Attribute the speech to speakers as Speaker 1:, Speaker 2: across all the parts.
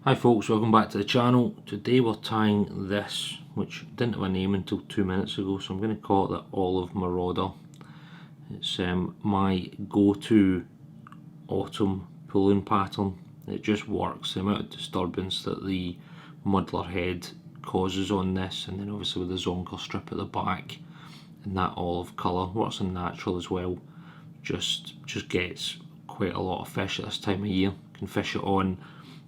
Speaker 1: Hi folks, welcome back to the channel. Today we're tying this, which didn't have a name until 2 minutes ago, so I'm going to call it the Olive Marauder. It's my go-to autumn pulling pattern. It just works. The amount of disturbance that the muddler head causes on this, and then obviously with the zonker strip at the back and that olive colour, works in natural as well. Just gets quite a lot of fish at this time of year. You can fish it on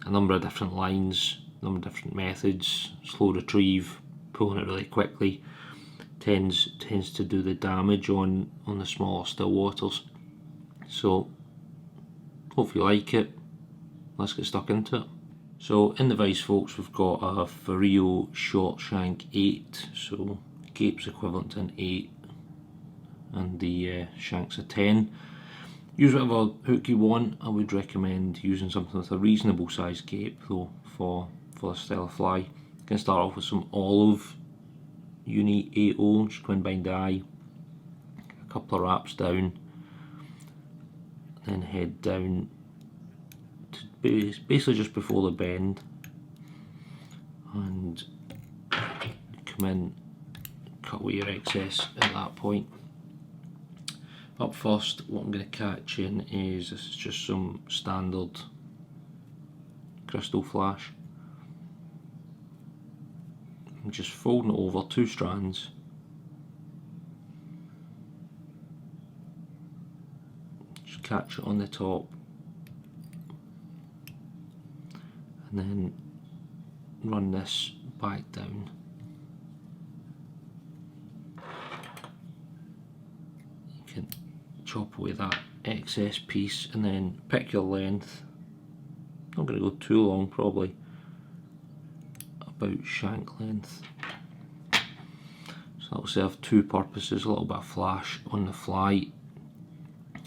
Speaker 1: a number of different lines, a number of different methods. Slow retrieve, pulling it really quickly tends to do the damage on the smaller still waters. So hope you like it. Let's get stuck into it. So in the vise folks, we've got a Fario short shank 8, so gape's equivalent to an 8 and the shank's a 10. Use whatever hook you want. I would recommend using something with a reasonable size gape though for this style of fly. You can start off with some olive uni 8-0, just go and bind the eye, a couple of wraps down, then head down to basically just before the bend, and come in, cut away your excess at that point. Up first, what I'm going to catch in is, this is just some standard crystal flash. I'm just folding it over 2 strands. Just catch it on the top and then run this back down. You can chop away that excess piece and then pick your length. Not going to go too long, probably about shank length. So that will serve 2 purposes: a little bit of flash on the fly,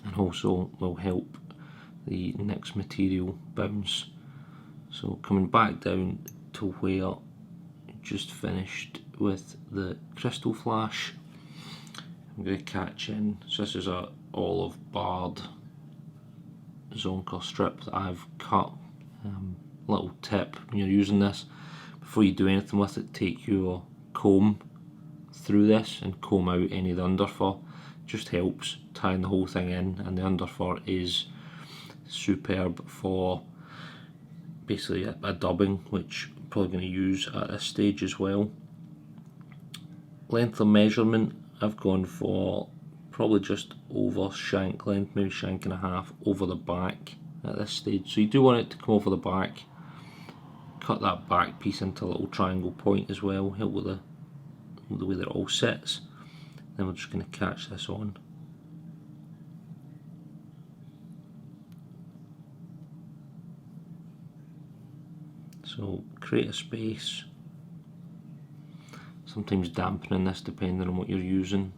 Speaker 1: and also will help the next material bounce. So coming back down to where you just finished with the crystal flash, I'm going to catch in. So this is a olive barred zonker strip that I've cut. Little tip when you're using this, before you do anything with it, take your comb through this and comb out any of the underfur. Just helps tying the whole thing in, and the underfur is superb for basically a dubbing, which I'm probably going to use at this stage as well. Length of measurement, I've gone for probably just over shank length, maybe shank and a half over the back at this stage. So you do want it to come over the back. Cut that back piece into a little triangle point as well, help with the way that it all sits. Then we're just going to catch this on. So create a space. Sometimes dampening this, depending on what you're using,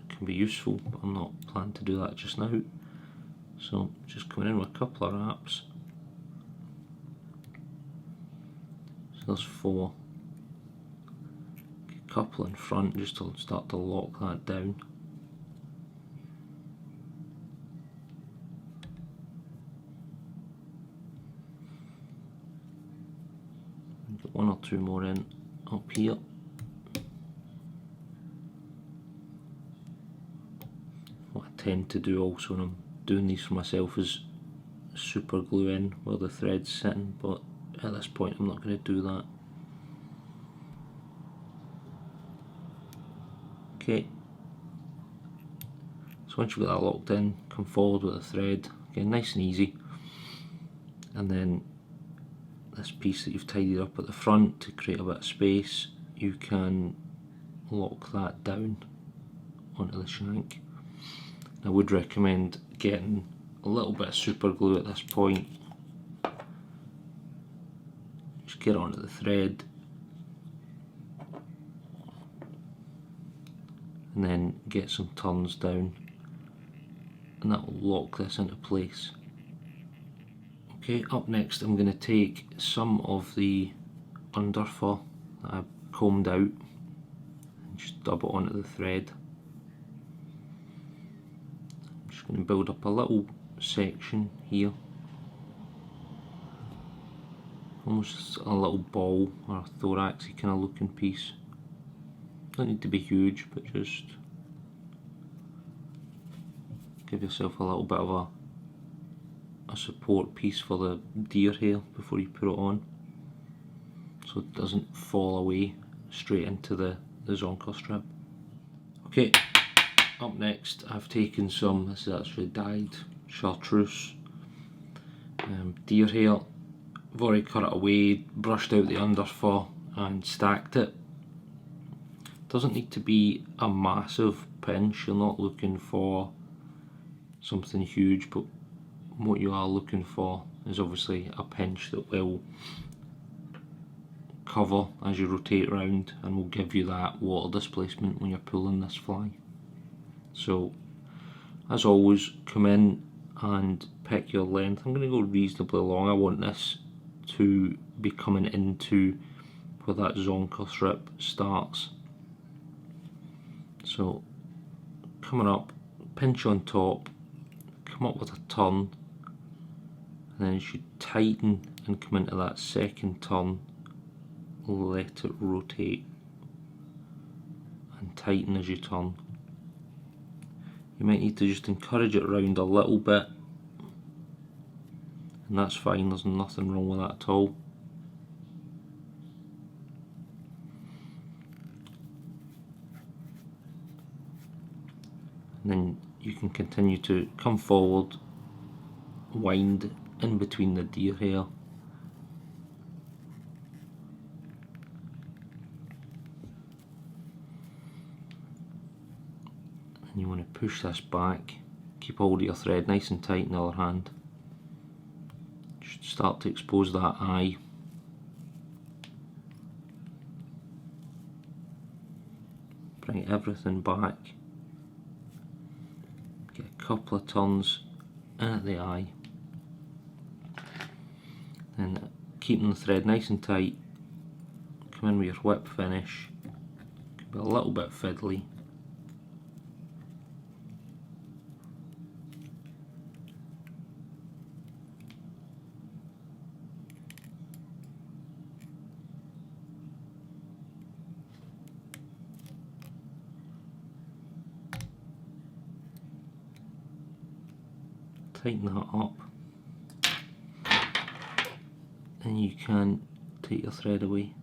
Speaker 1: can be useful, but I'm not planning to do that just now. So just coming in with a couple of wraps. So there's 4. A couple in front just to start to lock that down. Get 1 or 2 more in up here. What I tend to do also when I'm doing these for myself is super glue in where the thread's sitting, but at this point I'm not going to do that. Okay, so once you've got that locked in, come forward with the thread, again nice and easy, and then this piece that you've tidied up at the front to create a bit of space, you can lock that down onto the shank. I would recommend getting a little bit of super glue at this point. Just get onto the thread and then get some turns down, and that will lock this into place. Okay, up next I'm going to take some of the underfur that I've combed out and just dub it onto the thread. I'm just going to build up a little section here almost a little ball or a thoraxy kind of looking piece. Doesn't need to be huge, but just give yourself a little bit of a support piece for the deer hair before you put it on, so it doesn't fall away straight into the zonker strip. Okay, up next I've taken some, this is actually dyed chartreuse deer hair. I've already cut it away, brushed out the underfur and stacked it. Doesn't need to be a massive pinch, you're not looking for something huge, but what you are looking for is obviously a pinch that will cover as you rotate round and will give you that water displacement when you're pulling this fly. So as always, come in and pick your length. I'm going to go reasonably long. I want this to be coming into where that zonker strip starts. So coming up, pinch on top, come up with a turn, and then as you tighten and come into that second turn, let it rotate and tighten as you turn. You might need to just encourage it round a little bit, and that's fine, there's nothing wrong with that at all. And then you can continue to come forward, wind in between the deer hair, and you want to push this back, keep hold of your thread nice and tight in the other hand. Just start to expose that eye. Bring everything back. Get a couple of turns in at the eye. Then keeping the thread nice and tight, come in with your whip finish. Could be a little bit fiddly. Tighten that up, and you can take your thread away.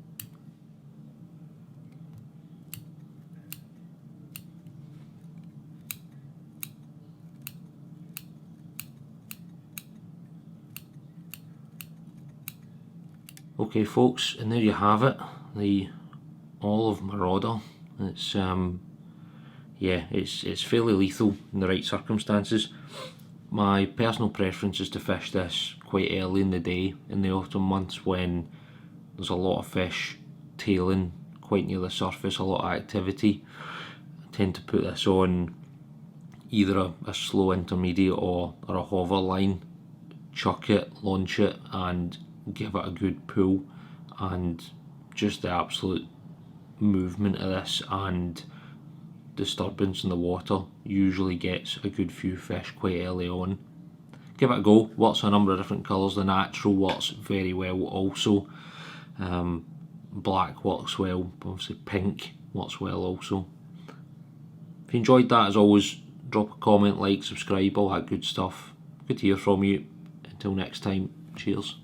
Speaker 1: Okay folks, and there you have it, the olive marauder. It's yeah, it's fairly lethal in the right circumstances. My personal preference is to fish this quite early in the day in the autumn months when there's a lot of fish tailing quite near the surface, a lot of activity. I tend to put this on either a slow intermediate or a hover line, chuck it, launch it and give it a good pull, and just the absolute movement of this and disturbance in the water usually gets a good few fish quite early on. Give it a go, works a number of different colours. The natural works very well also, black works well, obviously pink works well also. If you enjoyed that, as always, drop a comment, like, subscribe, all that good stuff. Good to hear from you. Until next time, cheers.